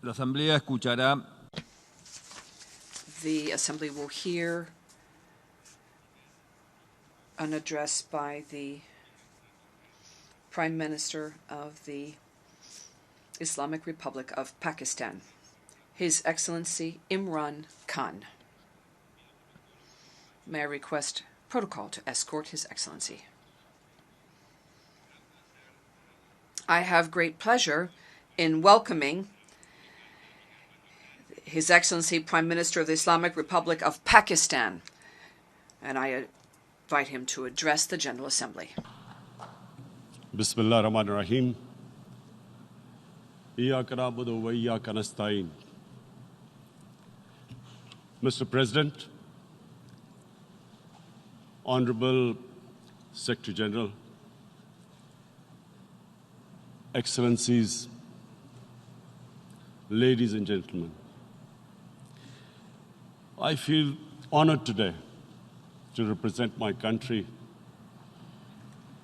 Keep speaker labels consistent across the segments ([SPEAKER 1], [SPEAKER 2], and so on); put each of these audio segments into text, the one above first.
[SPEAKER 1] La Asamblea escuchará
[SPEAKER 2] The Assembly will hear an address by the Prime Minister of the Islamic Republic of Pakistan, His Excellency Imran Khan. May I request protocol to escort His Excellency? I have great pleasure in welcoming His Excellency Prime Minister of the Islamic Republic of Pakistan, and I invite him to address the General Assembly.
[SPEAKER 3] Bismillah ar-Rahman ar-Rahim. Iyyaka na'budu wa iyyaka nasta'in. Mr. President, Honorable Secretary General, Excellencies, ladies and gentlemen, I feel honored today to represent my country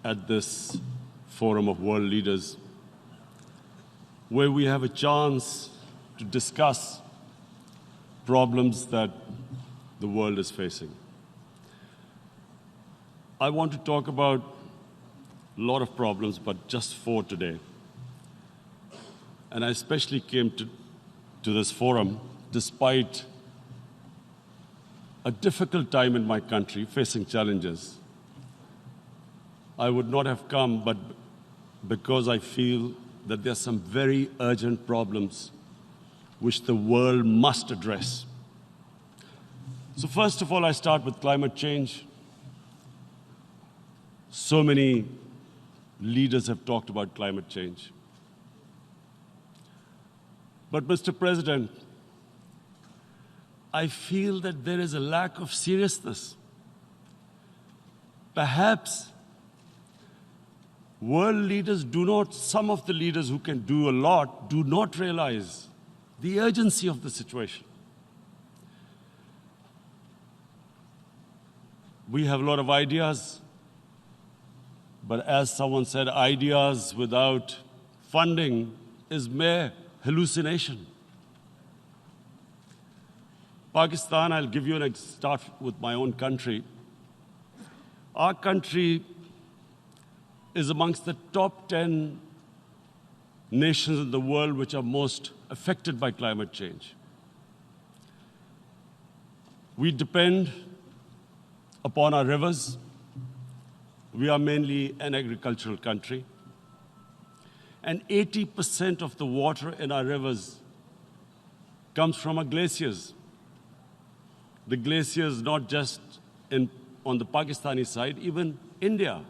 [SPEAKER 3] at this forum of world leaders, where we have a chance to discuss problems that the world is facing. I want to talk about a lot of problems, but just 4 today. And I especially came to this forum despite a difficult time in my country, facing challenges. I would not have come, but because I feel that there are some very urgent problems which the world must address. So first of all, I start with climate change. So many leaders have talked about climate change. But Mr. President, I feel that there is a lack of seriousness. Perhaps world leaders some of the leaders who can do a lot, do not realize the urgency of the situation. We have a lot of ideas, but as someone said, ideas without funding is mere hallucination. Pakistan, I'll give you start with my own country. Our country is amongst the top 10 nations in the world which are most affected by climate change. We depend upon our rivers. We are mainly an agricultural country. And 80% of the water in our rivers comes from our glaciers. The glaciers, not just on the Pakistani side, even India.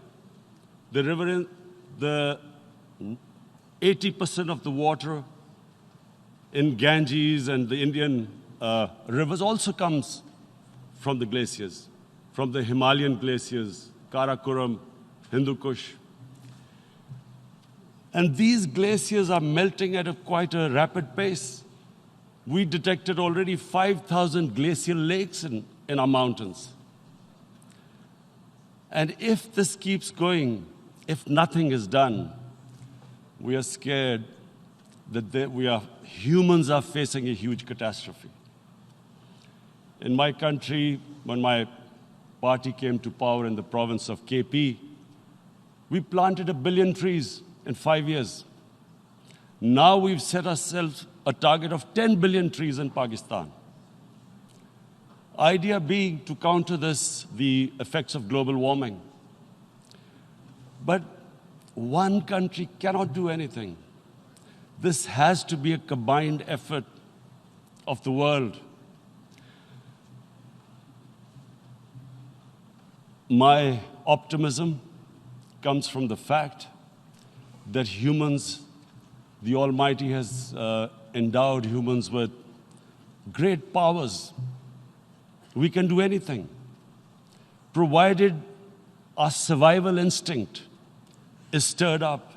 [SPEAKER 3] The 80% of the water in Ganges and the Indian rivers also comes from the glaciers, from the Himalayan glaciers, Karakoram, Hindu Kush. And these glaciers are melting at quite a rapid pace. We detected already 5,000 glacial lakes in our mountains. And if this keeps going, if nothing is done, we are scared that humans are facing a huge catastrophe. In my country, when my party came to power in the province of KP, we planted 1 billion trees in 5 years. Now we've set ourselves a target of 10 billion trees in Pakistan. Idea being to counter the effects of global warming. But one country cannot do anything. This has to be a combined effort of the world. My optimism comes from the fact that humans, the Almighty has endowed humans with great powers. We can do anything, provided our survival instinct is stirred up.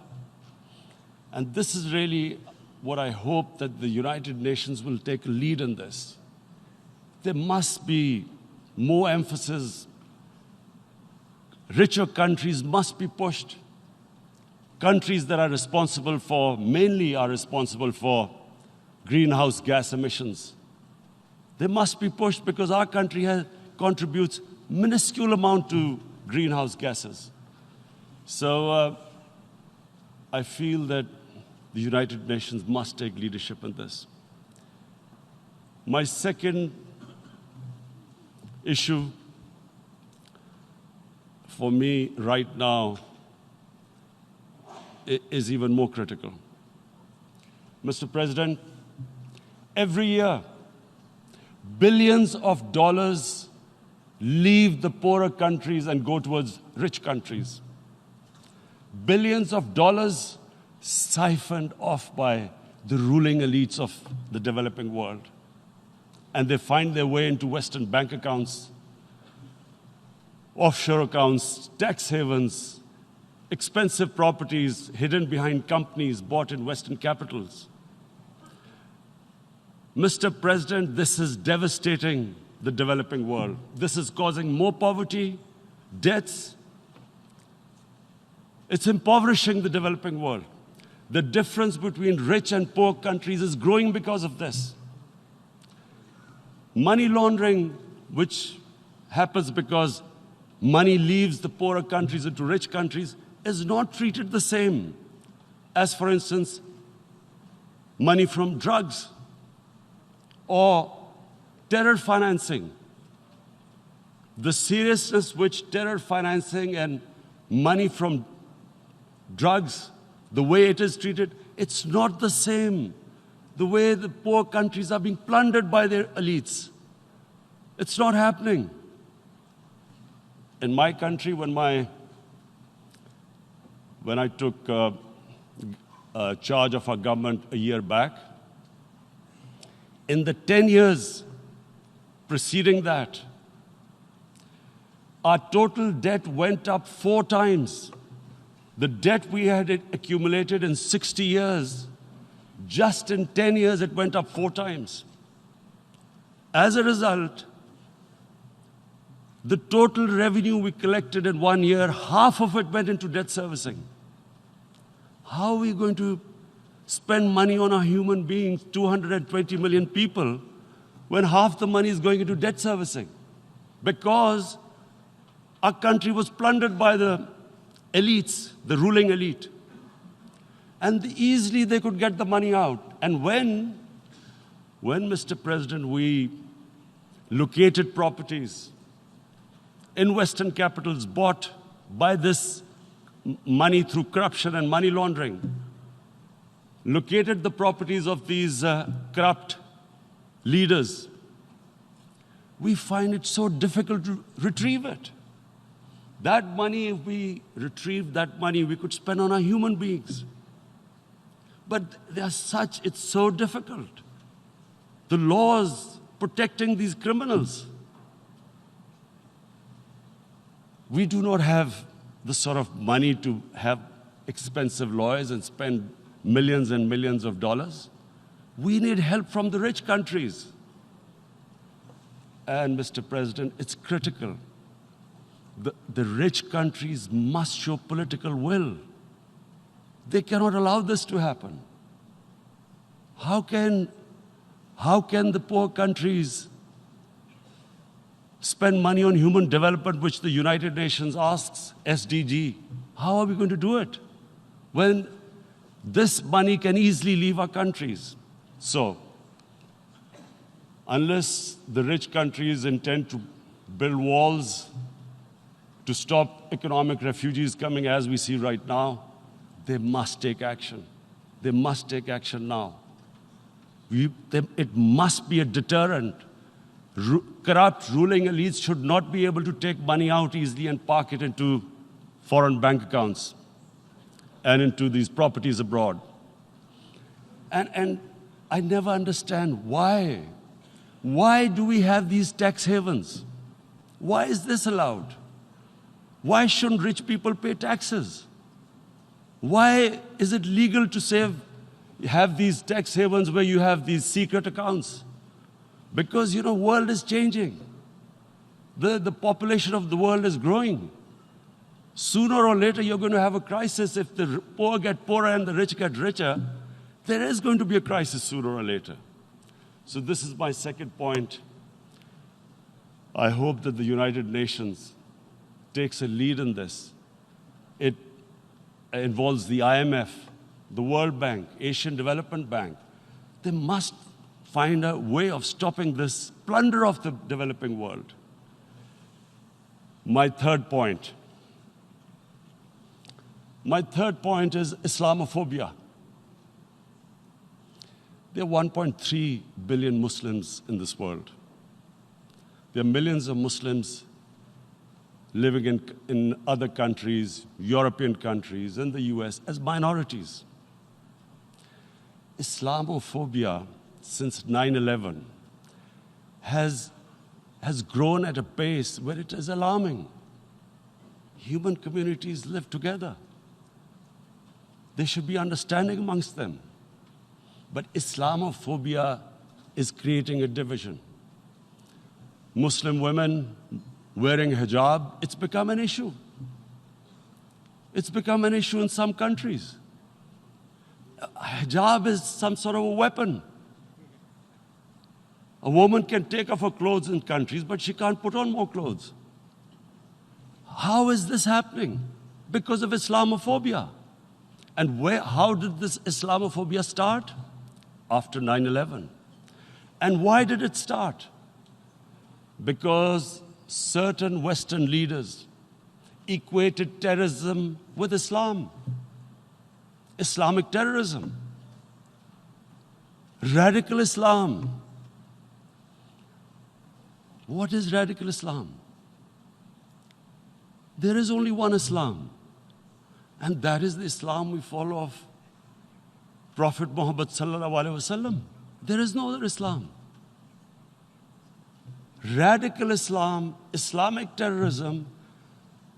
[SPEAKER 3] And this is really what I hope that the United Nations will take a lead in this. There must be more emphasis. Richer countries must be pushed. Countries that are responsible for greenhouse gas emissions. They must be pushed because our country contributes minuscule amount to greenhouse gases. So I feel that the United Nations must take leadership in this. My second issue for me right now is even more critical. Mr. President, every year, billions of dollars leave the poorer countries and go towards rich countries. Billions of dollars siphoned off by the ruling elites of the developing world. And they find their way into Western bank accounts, offshore accounts, tax havens, expensive properties hidden behind companies bought in Western capitals. Mr. President, this is devastating the developing world. This is causing more poverty, debts. It's impoverishing the developing world. The difference between rich and poor countries is growing because of this. Money laundering, which happens because money leaves the poorer countries into rich countries, is not treated the same as, for instance, money from drugs or terror financing. The seriousness which terror financing and money from drugs, the way it is treated, it's not the same. The way the poor countries are being plundered by their elites. It's not happening. In my country, when I took charge of our government a year back, in the 10 years preceding that, our total debt went up 4 times. The debt we had accumulated in 60 years, just in 10 years, it went up 4 times. As a result, the total revenue we collected in 1 year, half of it went into debt servicing. How are we going to spend money on our human beings, 220 million people, when half the money is going into debt servicing? Because our country was plundered by the elites, the ruling elite. And easily they could get the money out. And when, Mr. President, we located properties in Western capitals bought by this money through corruption and money laundering, located the properties of these corrupt leaders, we find it so difficult to retrieve it. That money, if we retrieved that money, we could spend on our human beings. But it's so difficult. The laws protecting these criminals. We do not have the sort of money to have expensive lawyers and spend millions and millions of dollars. We need help from the rich countries. And, Mr. President, it's critical. The rich countries must show political will. They cannot allow this to happen. How can the poor countries spend money on human development, which the United Nations asks, SDG? How are we going to do it when this money can easily leave our countries? So, unless the rich countries intend to build walls to stop economic refugees coming as we see right now, they must take action. They must take action now. It must be a deterrent. Corrupt ruling elites should not be able to take money out easily and park it into foreign bank accounts and into these properties abroad. And I never understand why. Why do we have these tax havens? Why is this allowed? Why shouldn't rich people pay taxes? Why is it legal to have these tax havens where you have these secret accounts? Because, the world is changing. The population of the world is growing. Sooner or later, you're going to have a crisis if the poor get poorer and the rich get richer. There is going to be a crisis sooner or later. So this is my second point. I hope that the United Nations takes a lead in this. It involves the IMF, the World Bank, Asian Development Bank. They must find a way of stopping this plunder of the developing world. My third point is Islamophobia. There are 1.3 billion Muslims in this world. There are millions of Muslims living in other countries, European countries, and the US as minorities. Islamophobia, since 9/11, has grown at a pace where it is alarming. Human communities live together. There should be understanding amongst them. But Islamophobia is creating a division. Muslim women wearing hijab, it's become an issue. It's become an issue in some countries. Hijab is some sort of a weapon. A woman can take off her clothes in countries, but she can't put on more clothes. How is this happening? Because of Islamophobia. And how did this Islamophobia start? After 9/11. And why did it start? Because certain Western leaders equated terrorism with Islam. Islamic terrorism. Radical Islam. What is radical Islam? There is only one Islam. And that is the Islam we follow of Prophet Muhammad sallallahu alaihi wasallam. There is no other Islam. Radical Islam, Islamic terrorism,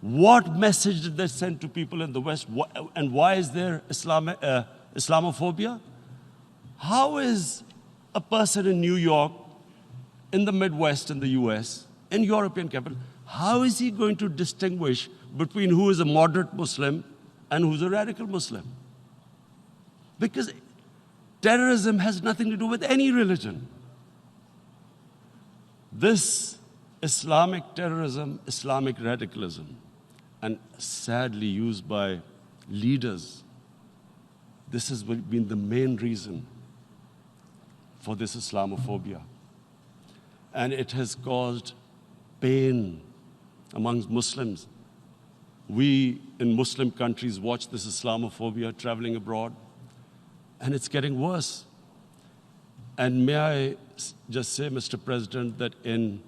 [SPEAKER 3] what message did they send to people in the West? And why is there Islamophobia? How is a person in New York, in the Midwest, in the US, in European capital, how is he going to distinguish between who is a moderate Muslim and who's a radical Muslim? Because terrorism has nothing to do with any religion. This Islamic terrorism, Islamic radicalism, and sadly used by leaders, this has been the main reason for this Islamophobia. And it has caused pain amongst Muslims. We in Muslim countries watch this Islamophobia traveling abroad, and it's getting worse. And may I just say, Mr. President, that in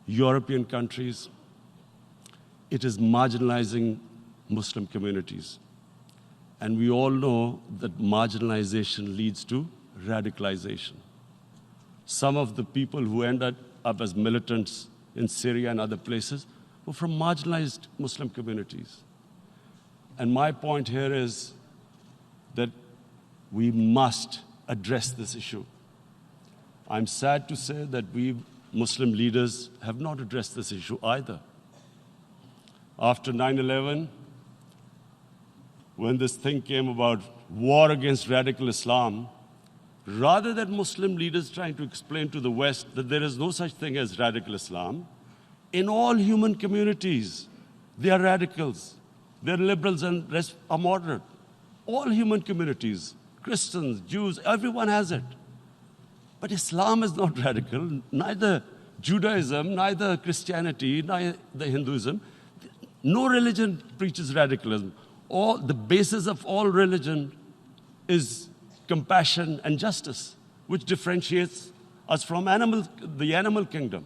[SPEAKER 3] European countries, it is marginalizing Muslim communities. And we all know that marginalization leads to radicalization. Some of the people who ended up as militants in Syria and other places were from marginalized Muslim communities. And my point here is that we must address this issue. I'm sad to say that we Muslim leaders have not addressed this issue either. After 9/11, when this thing came about war against radical Islam, rather than Muslim leaders trying to explain to the West that there is no such thing as radical Islam, in all human communities, they are radicals. They're liberals and rest are moderate. All human communities, Christians, Jews, everyone has it. But Islam is not radical, neither Judaism, neither Christianity, neither Hinduism. No religion preaches radicalism. The basis of all religion is compassion and justice, which differentiates us from the animal kingdom.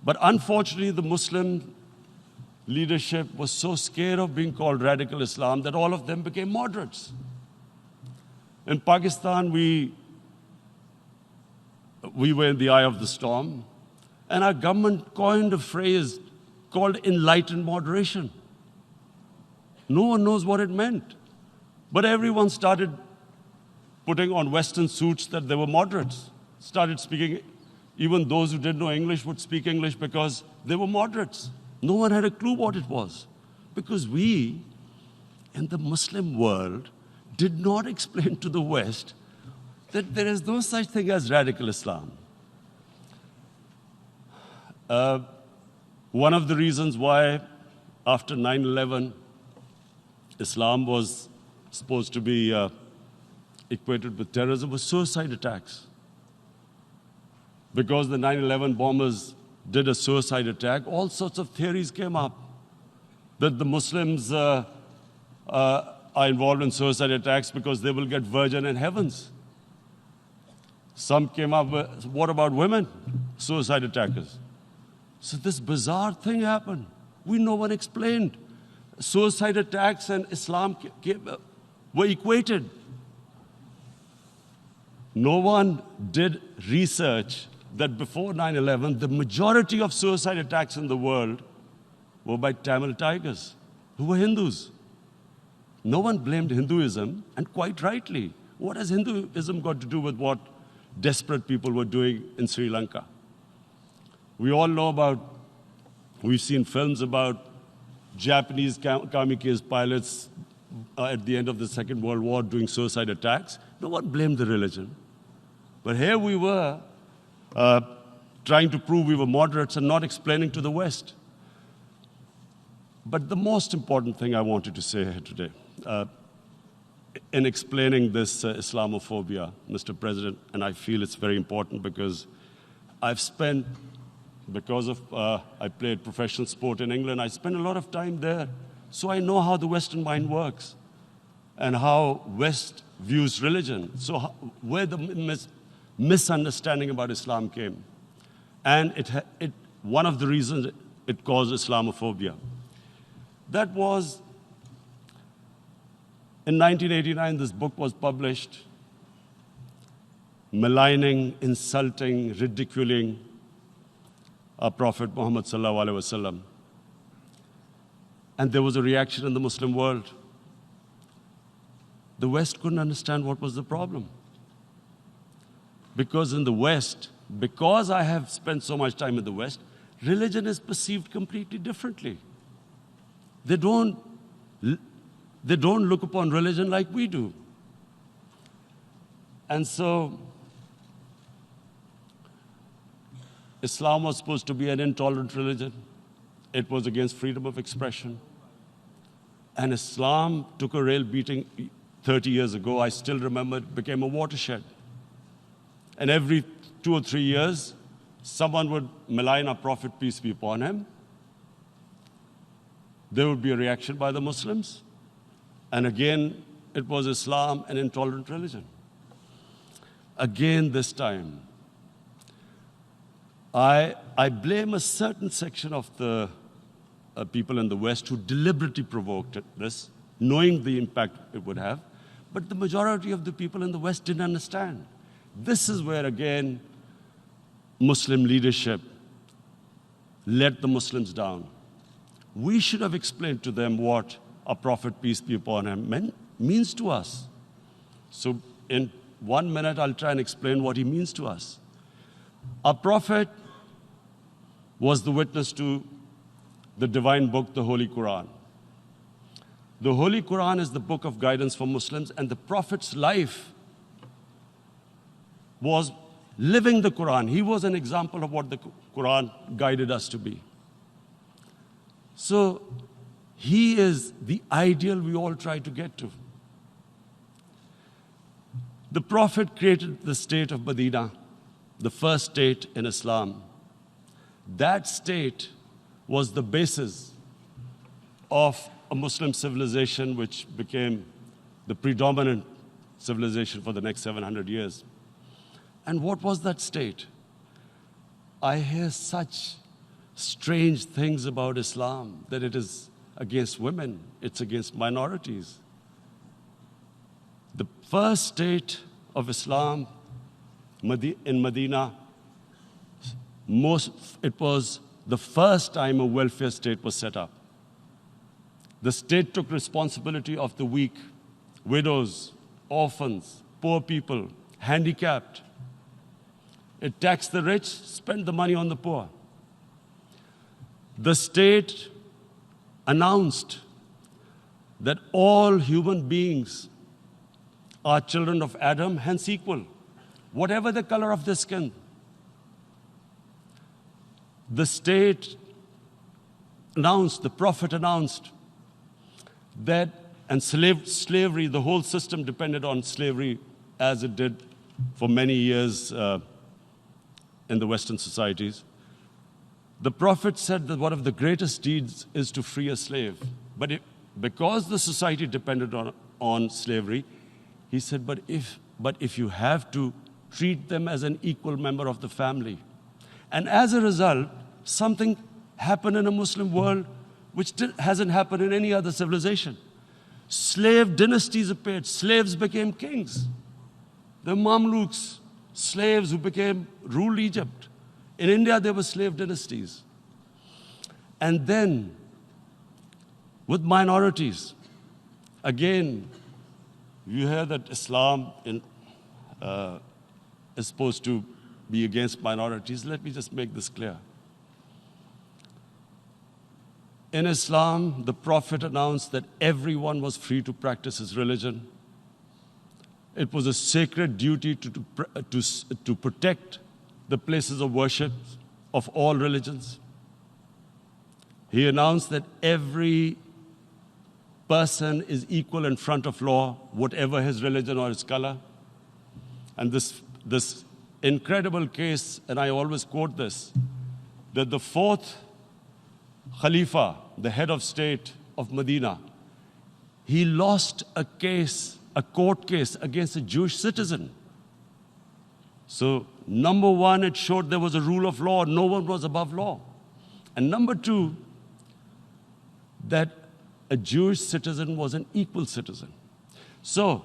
[SPEAKER 3] But unfortunately, the Muslim leadership was so scared of being called radical Islam that all of them became moderates. In Pakistan, we were in the eye of the storm, and our government coined a phrase called enlightened moderation. No one knows what it meant. But everyone started putting on Western suits that they were moderates, started speaking. Even those who didn't know English would speak English because they were moderates. No one had a clue what it was. Because we, in the Muslim world, did not explain to the West that there is no such thing as radical Islam. One of the reasons why after 9/11, Islam was supposed to be equated with terrorism was suicide attacks. Because the 9/11 bombers did a suicide attack, all sorts of theories came up that the Muslims are involved in suicide attacks because they will get virgin in heavens. Some came up with, what about women, suicide attackers? So this bizarre thing happened. No one explained. Suicide attacks and Islam were equated. No one did research that before 9/11, the majority of suicide attacks in the world were by Tamil Tigers, who were Hindus. No one blamed Hinduism, and quite rightly. What has Hinduism got to do with what desperate people were doing in Sri Lanka? We all know we've seen films about Japanese kamikaze pilots at the end of the Second World War doing suicide attacks. No one blamed the religion. But here we were trying to prove we were moderates and not explaining to the West. But the most important thing I wanted to say here today, in explaining this Islamophobia, Mr. President, and I feel it's very important because I've spent, because of I played professional sport in England, I spent a lot of time there. So I know how the Western mind works and how West views religion. So where the misunderstanding about Islam came. And one of the reasons it caused Islamophobia. That was, in 1989, this book was published, maligning, insulting, ridiculing our Prophet Muhammad sallallahu alaihi wasallam. And there was a reaction in the Muslim world. The West couldn't understand what was the problem. Because in the West, because I have spent so much time in the West, religion is perceived completely differently. They don't look upon religion like we do. And so, Islam was supposed to be an intolerant religion. It was against freedom of expression. And Islam took a real beating 30 years ago. I still remember it became a watershed. And every 2 or 3 years, someone would malign our Prophet, peace be upon him. There would be a reaction by the Muslims. And again, it was Islam, an intolerant religion. Again, this time, I blame a certain section of the people in the West who deliberately provoked this, knowing the impact it would have. But the majority of the people in the West didn't understand. This is where, again, Muslim leadership let the Muslims down. We should have explained to them what our Prophet, peace be upon him, means to us. So in 1 minute, I'll try and explain what he means to us. Our Prophet was the witness to the divine book, the Holy Quran. The Holy Quran is the book of guidance for Muslims, and the Prophet's life was living the Quran. He was an example of what the Quran guided us to be. So he is the ideal we all try to get to. The Prophet created the state of Medina, the first state in Islam. That state was the basis of a Muslim civilization which became the predominant civilization for the next 700 years. And what was that state? I hear such strange things about Islam, that it is against women, it's against minorities. The first state of Islam in Medina, it was the first time a welfare state was set up. The state took responsibility of the weak, widows, orphans, poor people, handicapped. It taxed the rich, spent the money on the poor. The state announced that all human beings are children of Adam, hence equal, whatever the color of their skin. The state announced, the Prophet announced that, and slavery, the whole system depended on slavery as it did for many years in the Western societies. The Prophet said that one of the greatest deeds is to free a slave. But because the society depended on slavery, he said, but if you have to, treat them as an equal member of the family. And as a result, something happened in a Muslim world which hasn't happened in any other civilization. Slave dynasties appeared. Slaves became kings. The Mamluks, slaves who ruled Egypt. In India, there were slave dynasties. And then, with minorities, again, you hear that Islam is supposed to be against minorities. Let me just make this clear. In Islam, the Prophet announced that everyone was free to practice his religion. It was a sacred duty to protect the places of worship of all religions. He announced that every person is equal in front of law, whatever his religion or his color. And this incredible case, and I always quote this, that the fourth Khalifa, the head of state of Medina, he lost a court case against a Jewish citizen. So, number one, it showed there was a rule of law, no one was above law. And number two, that a Jewish citizen was an equal citizen. So,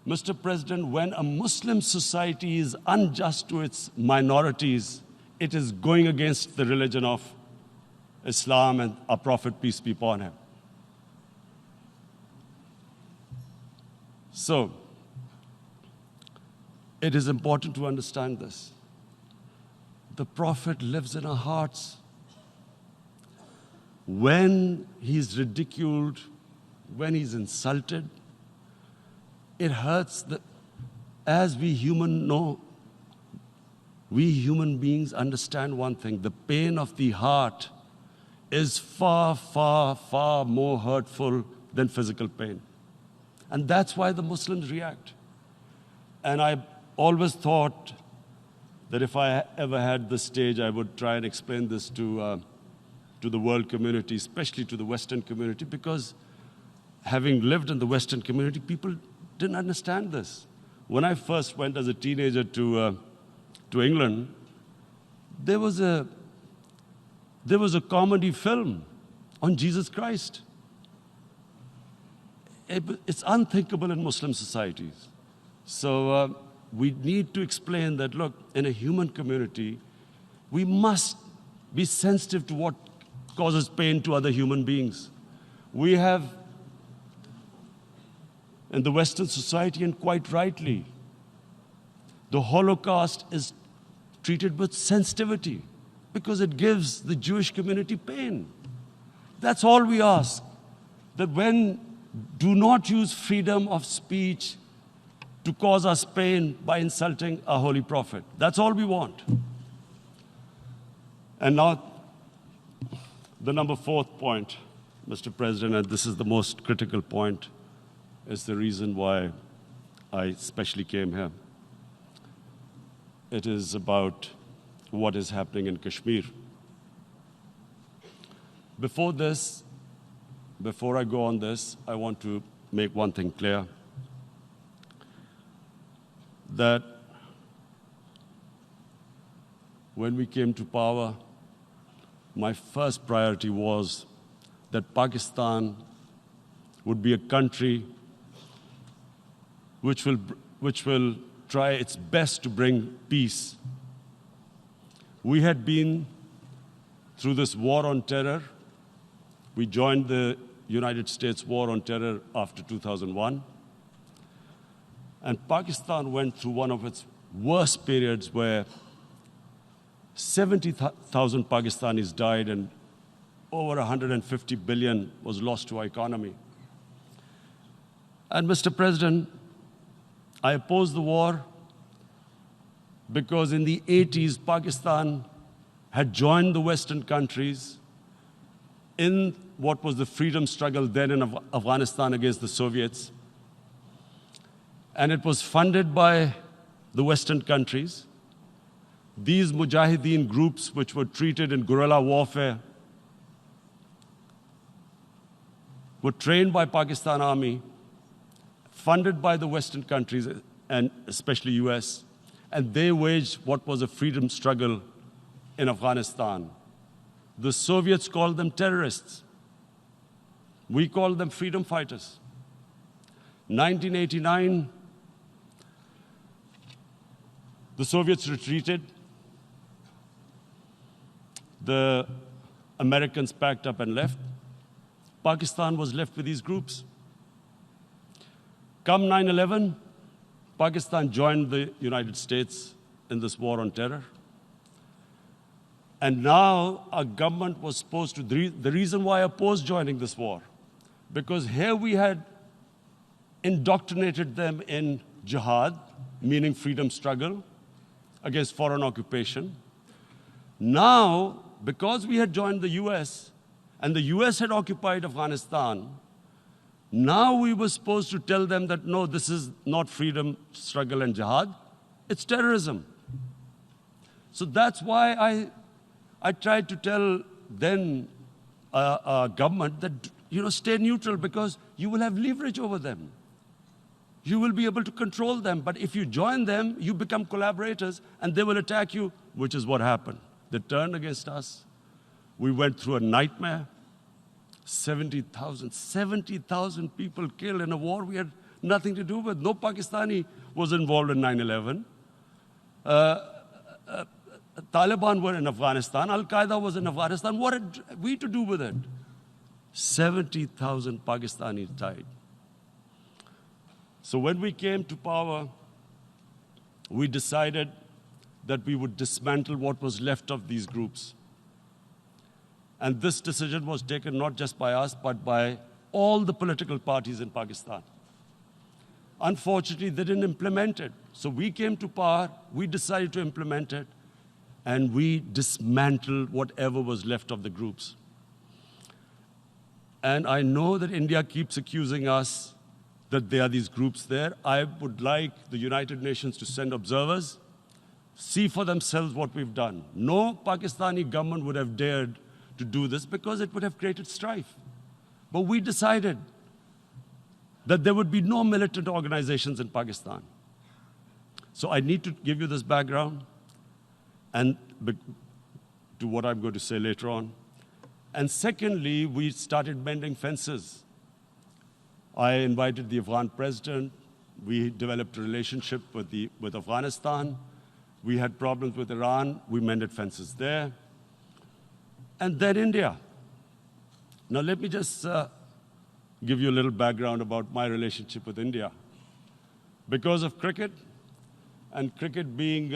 [SPEAKER 3] Mr. President, when a Muslim society is unjust to its minorities, it is going against the religion of Islam and our Prophet, peace be upon him. So, it is important to understand this. The Prophet lives in our hearts. When he's ridiculed, when he's insulted, it hurts. As we human beings understand one thing, the pain of the heart is far, far, far more hurtful than physical pain. And that's why the Muslims react. And I always thought that if I ever had the stage, I would try and explain this to the world community, especially to the Western community, because having lived in the Western community, people didn't understand this. When I first went as a teenager to England, there was a comedy film on Jesus Christ. It's unthinkable in Muslim societies. So we need to explain that, look, in a human community, we must be sensitive to what causes pain to other human beings. We have, in the Western society, and quite rightly, the Holocaust is treated with sensitivity because it gives the Jewish community pain. That's all we ask. That do not use freedom of speech to cause us pain by insulting our Holy Prophet. That's all we want. And now, the number fourth point, Mr. President, and this is the most critical point, is the reason why I especially came here. It is about what is happening in Kashmir. Before I go on this, I want to make one thing clear, that when we came to power, my first priority was that Pakistan would be a country which will try its best to bring peace. We had been through this war on terror. We joined the United States war on terror after 2001. And Pakistan went through one of its worst periods where 70,000 Pakistanis died and over 150 billion was lost to our economy. And Mr. President, I opposed the war because in the 80s, Pakistan had joined the Western countries in what was the freedom struggle then in Afghanistan against the Soviets. And it was funded by the Western countries. These Mujahideen groups, which were treated in guerrilla warfare, were trained by Pakistan Army, funded by the Western countries, and especially US, and they waged what was a freedom struggle in Afghanistan. The Soviets called them terrorists. We called them freedom fighters. 1989, the Soviets retreated. The Americans packed up and left. Pakistan was left with these groups. Come 9/11, Pakistan joined the United States in this war on terror. And now our government was supposed to, the reason why I opposed joining this war, because here we had indoctrinated them in jihad, meaning freedom struggle against foreign occupation. Now, because we had joined the US, and the US had occupied Afghanistan, now we were supposed to tell them that, no, this is not freedom struggle and jihad, it's terrorism. So that's why I tried to tell then government that, stay neutral because you will have leverage over them. You will be able to control them. But if you join them, you become collaborators and they will attack you, which is what happened. They turned against us. We went through a nightmare. 70,000 people killed in a war we had nothing to do with. No Pakistani was involved in 9/11. Taliban were in Afghanistan. Al-Qaeda was in Afghanistan. What had we to do with it? 70,000 Pakistanis died. So when we came to power, we decided that we would dismantle what was left of these groups. And this decision was taken not just by us, but by all the political parties in Pakistan. Unfortunately, they didn't implement it. So we came to power, we decided to implement it, and we dismantled whatever was left of the groups. And I know that India keeps accusing us that there are these groups there. I would like the United Nations to send observers, see for themselves what we've done. No Pakistani government would have dared to do this because it would have created strife. But we decided that there would be no militant organizations in Pakistan. So I need to give you this background and to what I'm going to say later on. And secondly, we started mending fences. I invited the Afghan president. We developed a relationship with Afghanistan. We had problems with Iran. We mended fences there. And then India. Now let me just give you a little background about my relationship with India. Because of cricket, and cricket being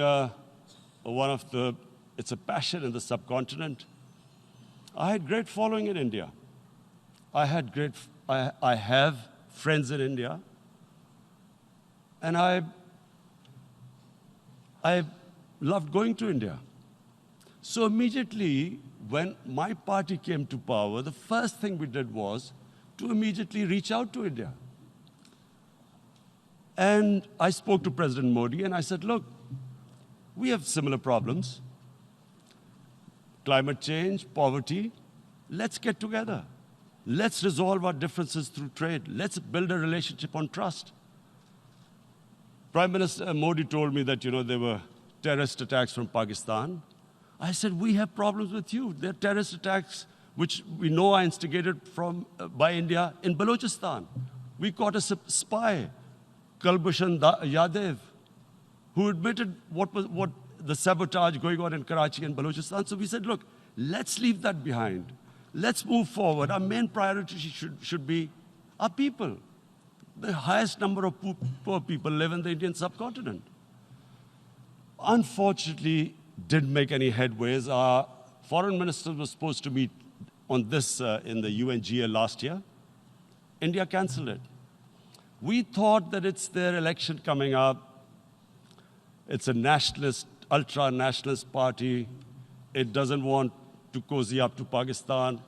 [SPEAKER 3] it's a passion in the subcontinent, I had great following in India. I have friends in India, and I loved going to India. So immediately, when my party came to power, the first thing we did was to immediately reach out to India. And I spoke to President Modi, and I said, look, we have similar problems. Climate change, poverty, let's get together. Let's resolve our differences through trade. Let's build a relationship on trust. Prime Minister Modi told me that, there were terrorist attacks from Pakistan. I said, we have problems with you. There are terrorist attacks which we know are instigated by India in Balochistan. We caught a spy, Kulbhushan Yadav, who admitted what the sabotage going on in Karachi and Balochistan. So we said, look, let's leave that behind. Let's move forward. Our main priority should be our people. The highest number of poor people live in the Indian subcontinent. Unfortunately, didn't make any headways. Our foreign ministers were supposed to meet on this in the UNGA last year. India canceled it. We thought that it's their election coming up. It's a nationalist, ultra-nationalist party. It doesn't want to cozy up to Pakistan.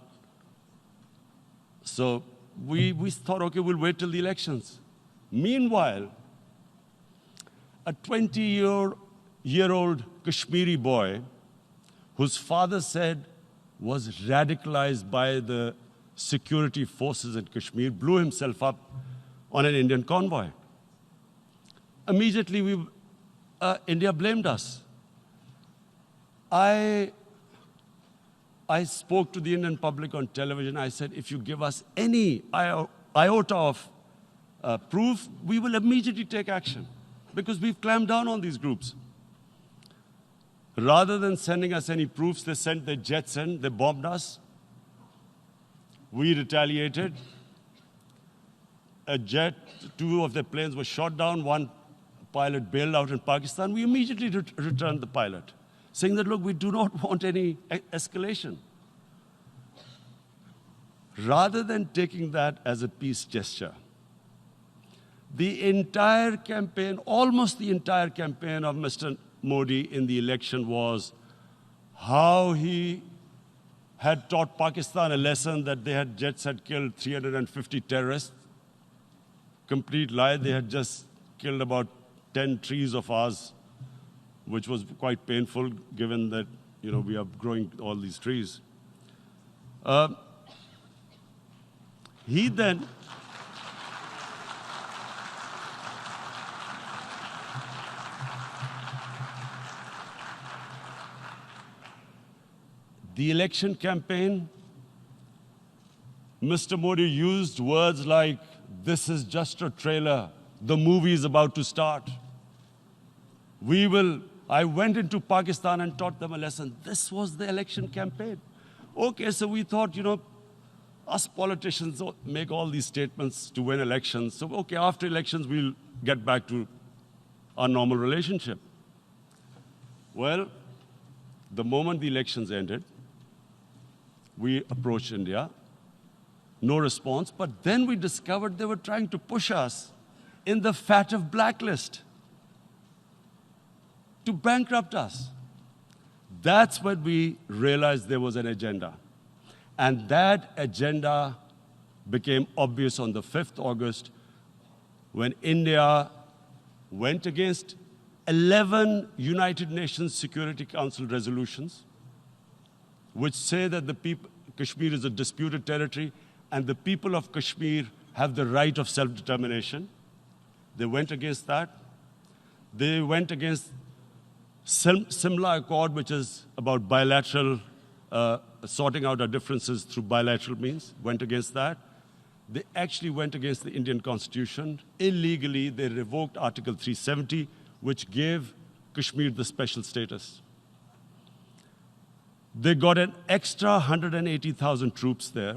[SPEAKER 3] So we thought, okay, we'll wait till the elections. Meanwhile, a 20-year-old Kashmiri boy, whose father said was radicalized by the security forces in Kashmir, blew himself up on an Indian convoy. Immediately, India blamed us. I spoke to the Indian public on television. I said, if you give us any iota of proof, we will immediately take action, because we've clamped down on these groups. Rather than sending us any proofs, they sent their jets in, they bombed us. We retaliated. A jet, 2 of their planes were shot down, 1 pilot bailed out in Pakistan. We immediately returned the pilot, saying that, look, we do not want any escalation. Rather than taking that as a peace gesture, the entire campaign, almost the entire campaign of Mr. Modi in the election was how he had taught Pakistan a lesson that jets had killed 350 terrorists. Complete lie. They had just killed about 10 trees of ours, which was quite painful given that, we are growing all these trees. He then the election campaign, Mr. Modi used words like, this is just a trailer, the movie is about to start. I went into Pakistan and taught them a lesson. This was the election campaign. Okay, so we thought, us politicians make all these statements to win elections. So, okay, after elections, we'll get back to our normal relationship. Well, the moment the elections ended, we approached India, no response, but then we discovered they were trying to push us in the FATF blacklist to bankrupt us. That's when we realized there was an agenda. And that agenda became obvious on the 5th August when India went against 11 United Nations Security Council resolutions, which say that Kashmir is a disputed territory and the people of Kashmir have the right of self-determination. They went against that. They went against Simla Accord, which is about bilateral, sorting out our differences through bilateral means, went against that. They actually went against the Indian Constitution. Illegally, they revoked Article 370, which gave Kashmir the special status. They got an extra 180,000 troops there.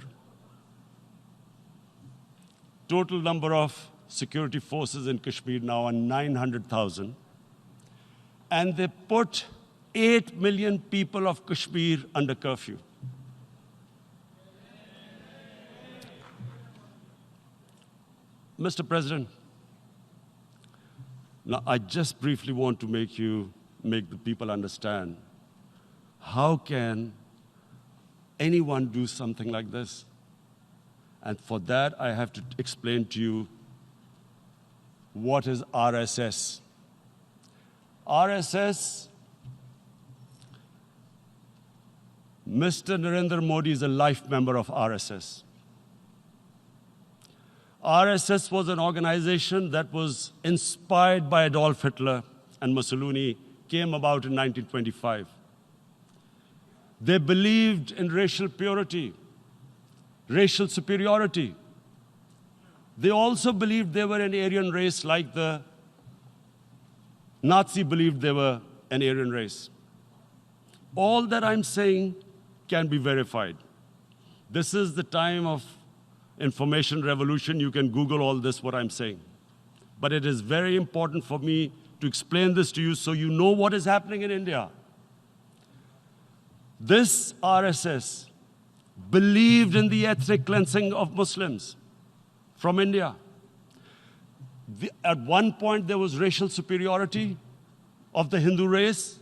[SPEAKER 3] Total number of security forces in Kashmir now are 900,000. And they put 8 million people of Kashmir under curfew. Mr. President, now I just briefly want to make the people understand, how can anyone do something like this? And for that, I have to explain to you what is RSS. RSS, Mr. Narendra Modi is a life member of RSS. RSS was an organization that was inspired by Adolf Hitler and Mussolini, came about in 1925. They believed in racial purity, racial superiority. They also believed they were an Aryan race like the Nazi believed they were an Aryan race. All that I'm saying can be verified. This is the time of information revolution. You can Google all this, what I'm saying. But it is very important for me to explain this to you so you know what is happening in India. This RSS believed in the ethnic cleansing of Muslims from India. At one point, there was racial superiority of the Hindu race.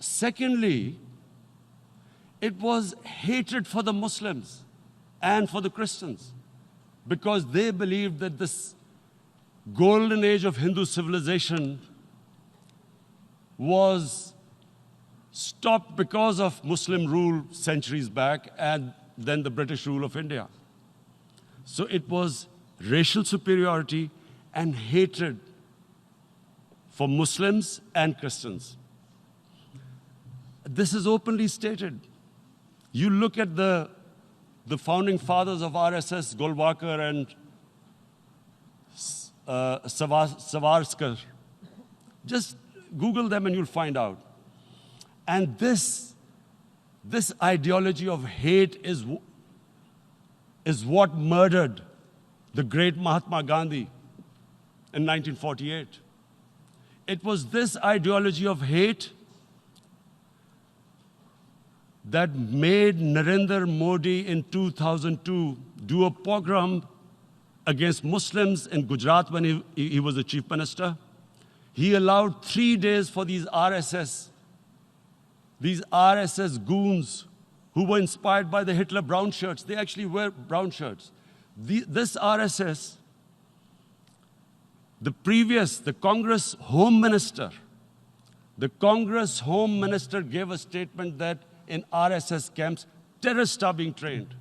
[SPEAKER 3] Secondly, it was hatred for the Muslims and for the Christians, because they believed that this golden age of Hindu civilization was stopped because of Muslim rule centuries back and then the British rule of India. So it was racial superiority and hatred for Muslims and Christians. This is openly stated. You look at the founding fathers of RSS, Golwalkar and Savarkar. Just Google them and you'll find out. And this ideology of hate is what murdered the great Mahatma Gandhi in 1948. It was this ideology of hate that made Narendra Modi in 2002 do a pogrom against Muslims in Gujarat when he was the chief minister. He allowed 3 days for these RSS goons who were inspired by the Hitler brown shirts. They actually wear brown shirts. This RSS, the Congress Home Minister gave a statement that in RSS camps, terrorists are being trained.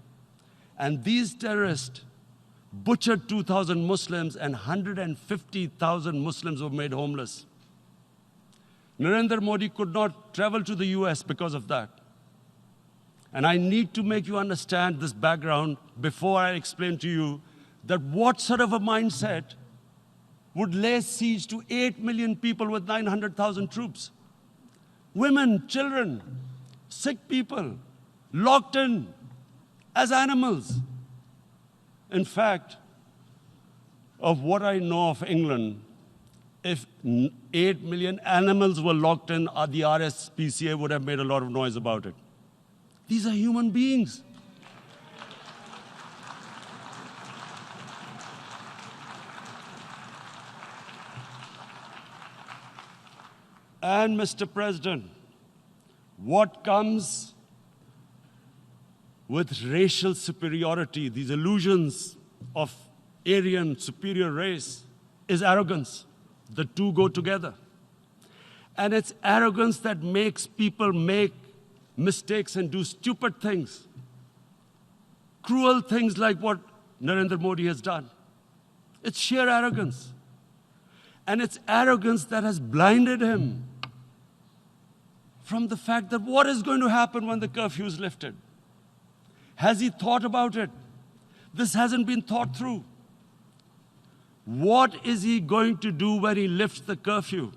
[SPEAKER 3] And these terrorists butchered 2,000 Muslims and 150,000 Muslims were made homeless. Narendra Modi could not travel to the US because of that. And I need to make you understand this background before I explain to you that what sort of a mindset would lay siege to 8 million people with 900,000 troops. Women, children, sick people, locked in as animals. In fact, of what I know of England, if 8 million animals were locked in, the RSPCA would have made a lot of noise about it. These are human beings. And Mr. President, what comes with racial superiority, these illusions of Aryan superior race, is arrogance. The two go together. And it's arrogance that makes people make mistakes and do stupid things. Cruel things like what Narendra Modi has done. It's sheer arrogance. And it's arrogance that has blinded him from the fact that what is going to happen when the curfew is lifted? Has he thought about it? This hasn't been thought through. What is he going to do when he lifts the curfew?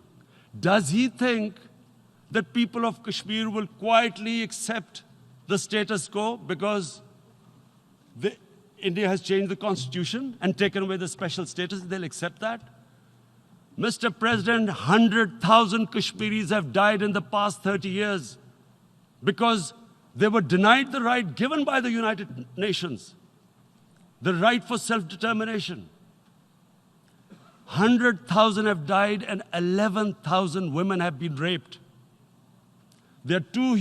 [SPEAKER 3] Does he think that people of Kashmir will quietly accept the status quo because India has changed the constitution and taken away the special status? They'll accept that? Mr. President, 100,000 Kashmiris have died in the past 30 years because they were denied the right given by the United Nations, the right for self-determination. 100,000 have died and 11,000 women have been raped. There are 2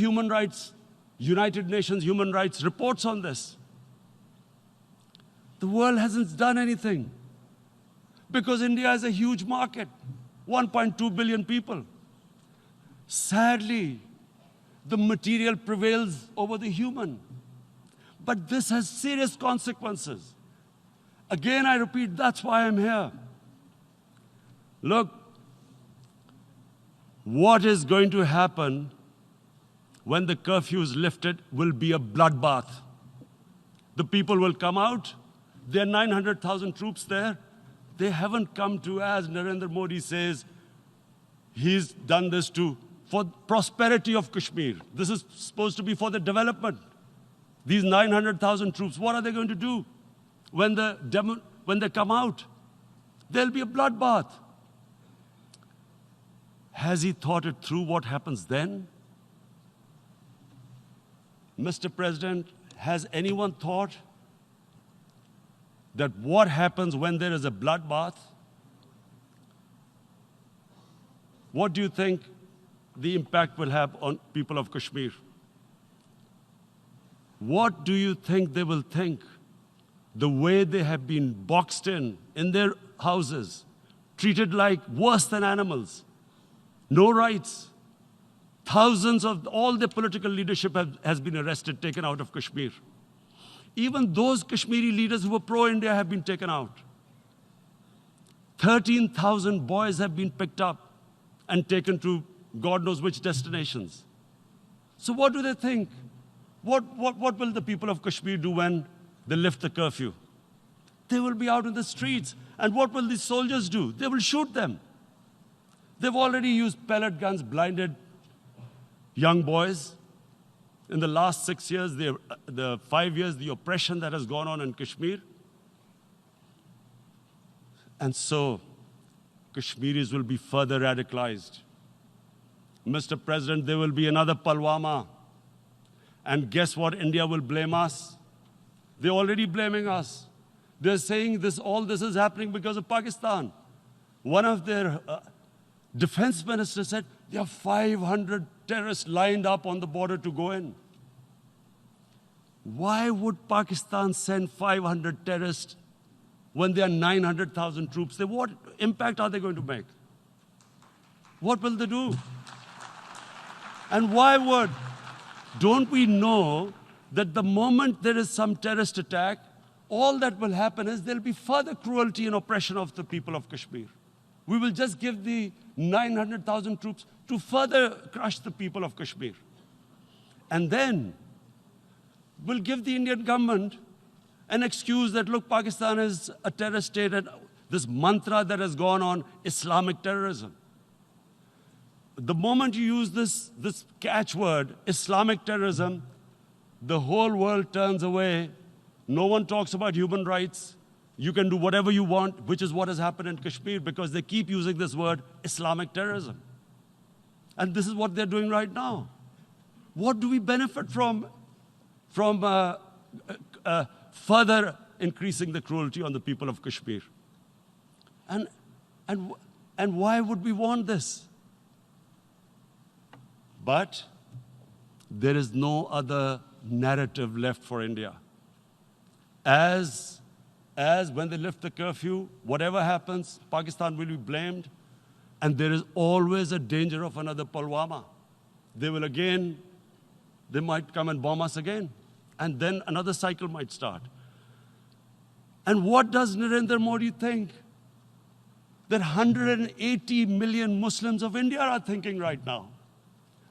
[SPEAKER 3] United Nations human rights reports on this. The world hasn't done anything because India is a huge market, 1.2 billion people. Sadly, the material prevails over the human. But this has serious consequences. Again, I repeat, that's why I'm here. Look, what is going to happen when the curfew is lifted will be a bloodbath. The people will come out. There are 900,000 troops there. They haven't come to, as Narendra Modi says, he's done this for prosperity of Kashmir. This is supposed to be for the development. These 900,000 troops, what are they going to do when they come out? There'll be a bloodbath. Has he thought it through what happens then? Mr. President, has anyone thought that what happens when there is a bloodbath? What do you think the impact will have on people of Kashmir? What do you think they will think? The way they have been boxed in their houses, treated like worse than animals, no rights. Thousands of all the political leadership has been arrested, taken out of Kashmir. Even those Kashmiri leaders who were pro-India have been taken out. 13,000 boys have been picked up and taken to God knows which destinations. So what do they think? What will the people of Kashmir do when they lift the curfew? They will be out in the streets. And what will these soldiers do? They will shoot them. They've already used pellet guns, blinded young boys. In the last 6 years, the 5 years, the oppression that has gone on in Kashmir. And so, Kashmiris will be further radicalized. Mr. President, there will be another Pulwama. And guess what? India will blame us. They're already blaming us. They're saying all this is happening because of Pakistan. One of their defense ministers said, there are 500 terrorists lined up on the border to go in. Why would Pakistan send 500 terrorists when there are 900,000 troops? What impact are they going to make? What will they do? And don't we know that the moment there is some terrorist attack, all that will happen is there'll be further cruelty and oppression of the people of Kashmir. We will just give the 900,000 troops to further crush the people of Kashmir. And then we'll give the Indian government an excuse that, look, Pakistan is a terrorist state, and this mantra that has gone on, Islamic terrorism. The moment you use this catchword, Islamic terrorism, the whole world turns away. No one talks about human rights. You can do whatever you want, which is what has happened in Kashmir, because they keep using this word, Islamic terrorism. And this is what they're doing right now. What do we benefit from further increasing the cruelty on the people of Kashmir? And why would we want this? But there is no other narrative left for India. As when they lift the curfew, whatever happens, Pakistan will be blamed, and there is always a danger of another Pulwama. They might come and bomb us again, and then another cycle might start. And what does Narendra Modi think? That 180 million Muslims of India are thinking right now.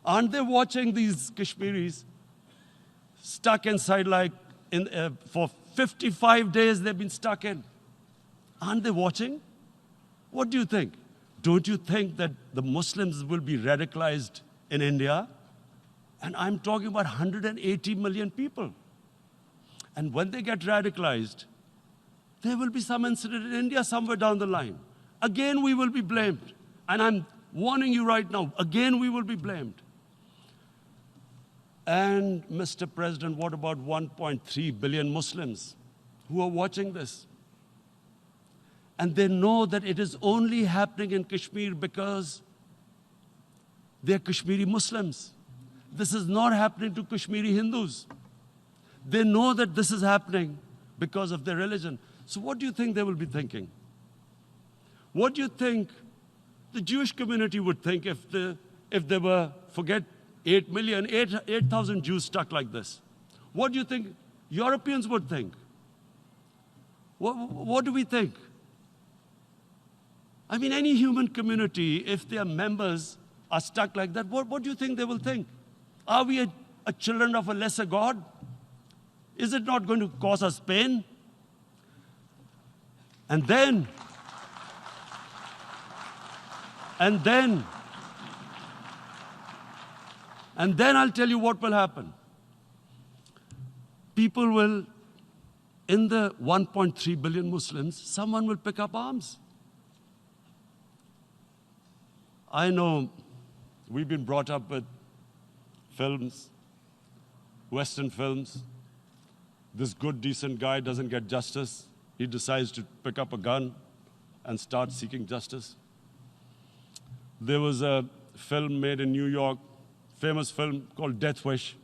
[SPEAKER 3] Aren't they watching these Kashmiris stuck inside for 55 days they've been stuck in? Aren't they watching? What do you think? Don't you think that the Muslims will be radicalized in India? And I'm talking about 180 million people. And when they get radicalized, there will be some incident in India somewhere down the line. Again, we will be blamed. And I'm warning you right now, again, we will be blamed. And, Mr. President, what about 1.3 billion Muslims who are watching this? And they know that it is only happening in Kashmir because they're Kashmiri Muslims. This is not happening to Kashmiri Hindus. They know that this is happening because of their religion. So what do you think they will be thinking? What do you think the Jewish community would think if they were, forget 8,000 Jews stuck like this? What do you think Europeans would think? What do we think? I mean, any human community, if their members are stuck like that, what do you think they will think? Are we a children of a lesser God? Is it not going to cause us pain? And then I'll tell you what will happen. People will, in the 1.3 billion Muslims, someone will pick up arms. I know we've been brought up with films, Western films. This good, decent guy doesn't get justice. he decides to pick up a gun and start seeking justice. There was a film made in New York, famous film called Death Wish.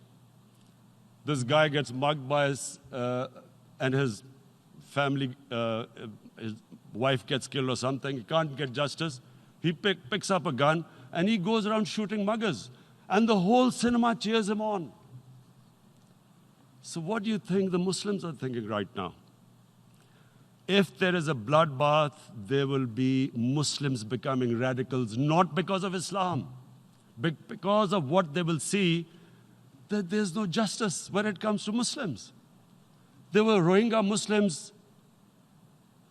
[SPEAKER 3] This guy gets mugged by and his family, his wife gets killed or something. He can't get justice. He picks up a gun and he goes around shooting muggers. And the whole cinema cheers him on. So what do you think the Muslims are thinking right now? If there is a bloodbath, there will be Muslims becoming radicals, not because of Islam, but because of what they will see, that there's no justice when it comes to Muslims. There were Rohingya Muslims,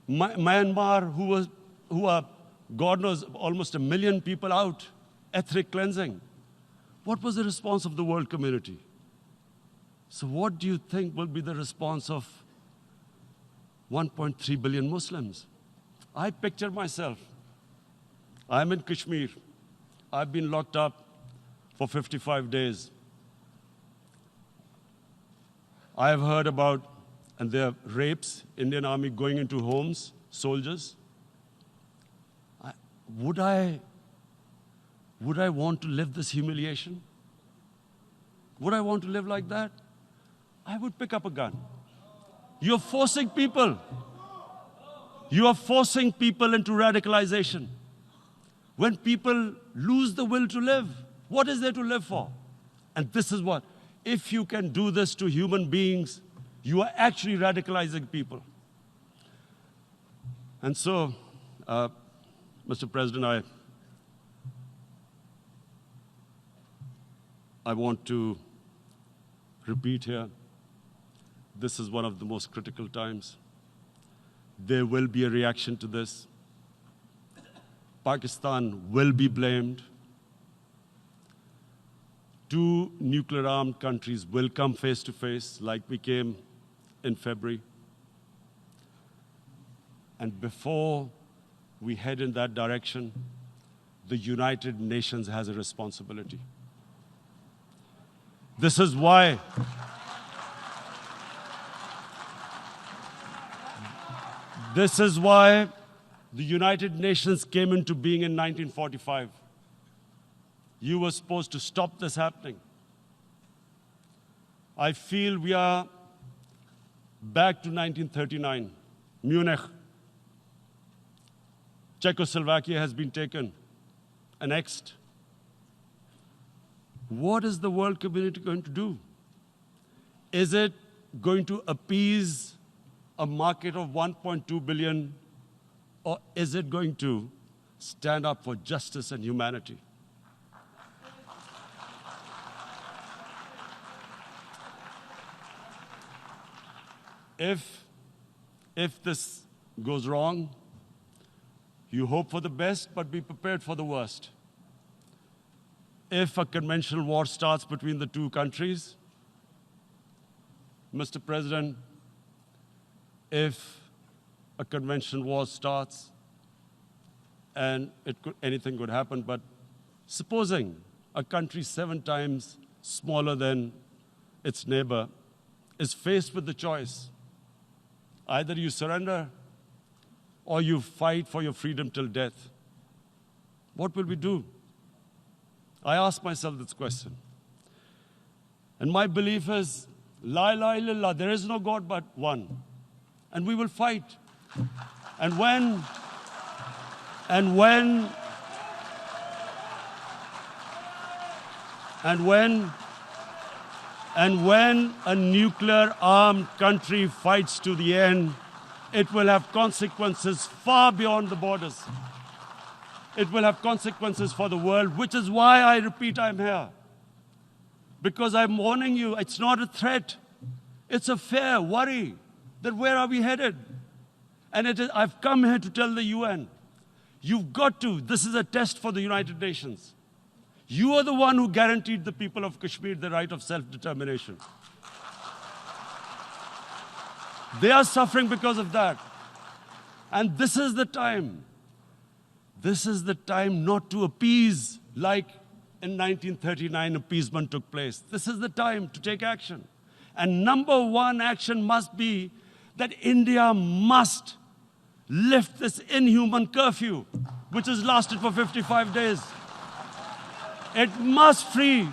[SPEAKER 3] Myanmar, who are, God knows, almost 1 million people out, ethnic cleansing. What was the response of the world community? So what do you think will be the response of 1.3 billion Muslims? I picture myself. I'm in Kashmir. I've been locked up for 55 days. I have heard about, and there are rapes, Indian Army going into homes, soldiers. Would I want to live this humiliation? Would I want to live like that? I would pick up a gun. You're forcing people. You are forcing people into radicalization. When people lose the will to live, what is there to live for? And this is what, if you can do this to human beings, you are actually radicalizing people. And so, Mr. President, I want to repeat here, this is one of the most critical times. There will be a reaction to this. Pakistan will be blamed. 2 nuclear-armed countries will come face to face, like we came in February. And before we head in that direction, the United Nations has a responsibility. This is why the United Nations came into being in 1945. You were supposed to stop this happening. I feel we are back to 1939, Munich. Czechoslovakia has been taken, annexed. What is the world community going to do? Is it going to appease a market of 1.2 billion, or is it going to stand up for justice and humanity? If this goes wrong, you hope for the best, but be prepared for the worst. If a conventional war starts between the 2 countries, Mr. President, if a conventional war starts, and anything could happen, but supposing a country 7 times smaller than its neighbor is faced with the choice, either you surrender or you fight for your freedom till death, what will we do? I ask myself this question. And my belief is, La ilaha illallah, there is no God but one. And we will fight. And when a nuclear-armed country fights to the end, it will have consequences far beyond the borders. It will have consequences for the world, which is why I repeat I'm here. Because I'm warning you, it's not a threat. It's a fair worry that where are we headed? And I've come here to tell the UN, you've got to, this is a test for the United Nations. You are the one who guaranteed the people of Kashmir the right of self-determination. They are suffering because of that. And this is the time. This is the time not to appease like in 1939 appeasement took place. This is the time to take action. And number 1 action must be that India must lift this inhuman curfew, which has lasted for 55 days. It must free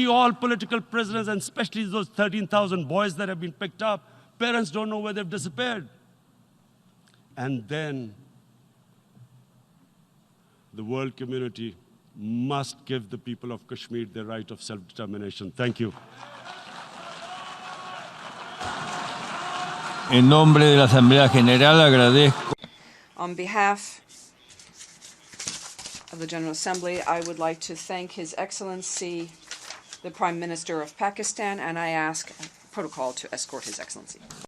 [SPEAKER 3] all political prisoners, and especially those 13,000 boys that have been picked up. Parents don't know where they've disappeared. And then the world community must give the people of Kashmir their right of self-determination. Thank you.
[SPEAKER 1] En nombre de la Asamblea General agradezco.
[SPEAKER 2] On behalf of the General Assembly, I would like to thank His Excellency, the Prime Minister of Pakistan, and I ask protocol to escort His Excellency.